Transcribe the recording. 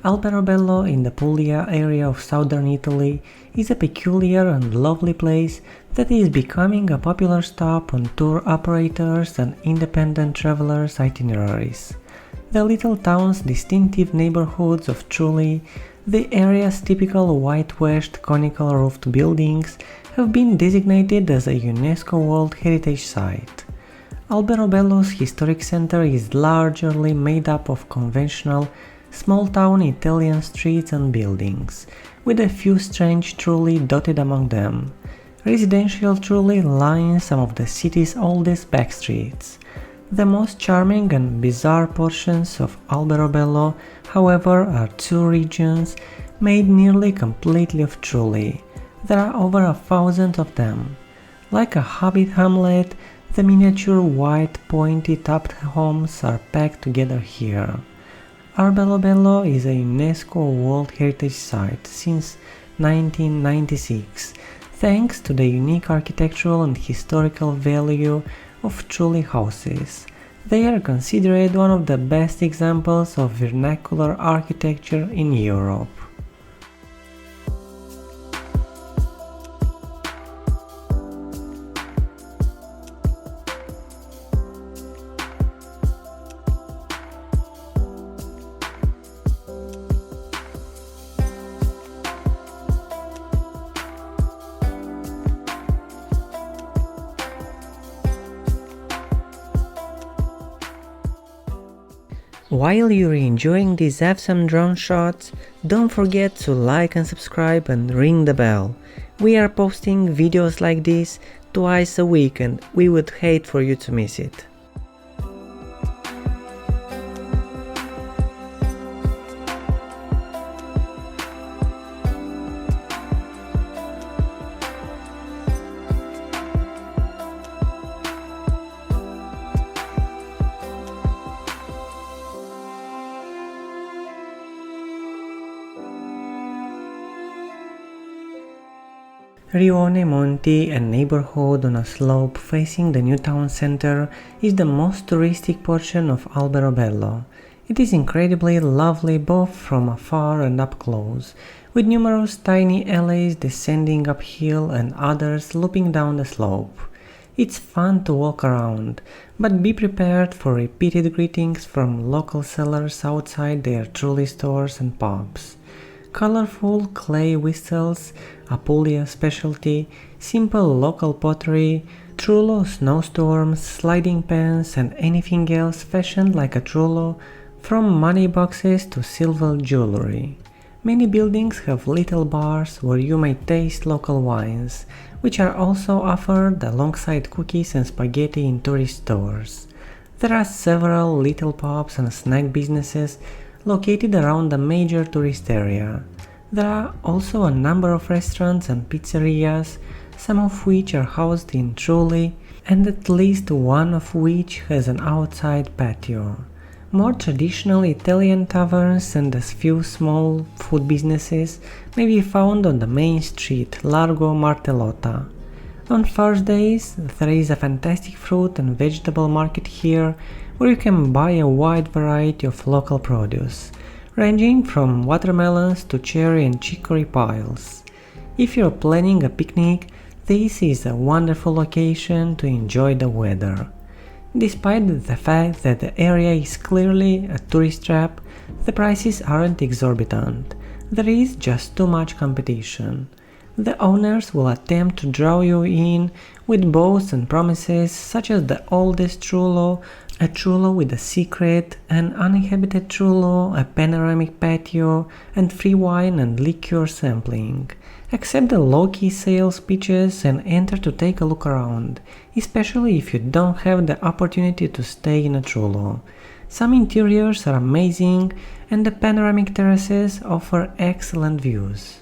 Alberobello in the Puglia area of southern Italy is a peculiar and lovely place that is becoming a popular stop on tour operators and independent travelers' itineraries. The little town's distinctive neighborhoods of trulli, the area's typical whitewashed conical-roofed buildings, have been designated as a UNESCO World Heritage Site. Alberobello's historic center is largely made up of conventional, small-town Italian streets and buildings, with a few strange trulli dotted among them. Residential trulli line some of the city's oldest back streets. The most charming and bizarre portions of Alberobello, however, are two regions made nearly completely of trulli. There are over 1,000 of them. Like a hobbit hamlet, the miniature white pointy-topped homes are packed together here. Alberobello is a UNESCO World Heritage Site since 1996, thanks to the unique architectural and historical value of trulli houses. They are considered one of the best examples of vernacular architecture in Europe. While you're enjoying these awesome drone shots, don't forget to like and subscribe and ring the bell. We are posting videos like this twice a week and we would hate for you to miss it. Rione Monti, a neighborhood on a slope facing the new town center, is the most touristic portion of Alberobello. It is incredibly lovely both from afar and up close, with numerous tiny alleys descending uphill and others looping down the slope. It's fun to walk around, but be prepared for repeated greetings from local sellers outside their trulli stores and pubs. Colorful clay whistles, a Puglia specialty, simple local pottery, trullo snowstorms, sliding pans and anything else fashioned like a trullo, from money boxes to silver jewelry. Many buildings have little bars where you may taste local wines, which are also offered alongside cookies and spaghetti in tourist stores. There are several little pubs and snack businesses located around the major tourist area. There are also a number of restaurants and pizzerias, some of which are housed in trulli, and at least one of which has an outside patio. More traditional Italian taverns and a few small food businesses may be found on the main street, Largo Martellotta. On Thursdays, there is a fantastic fruit and vegetable market here, where you can buy a wide variety of local produce, ranging from watermelons to cherry and chicory piles. If you're planning a picnic, this is a wonderful location to enjoy the weather. Despite the fact that the area is clearly a tourist trap, the prices aren't exorbitant. There is just too much competition. The owners will attempt to draw you in with boasts and promises such as the oldest trullo, a trullo with a secret, an uninhabited trullo, a panoramic patio, and free wine and liquor sampling. Accept the low-key sales pitches and enter to take a look around, especially if you don't have the opportunity to stay in a trullo. Some interiors are amazing and the panoramic terraces offer excellent views.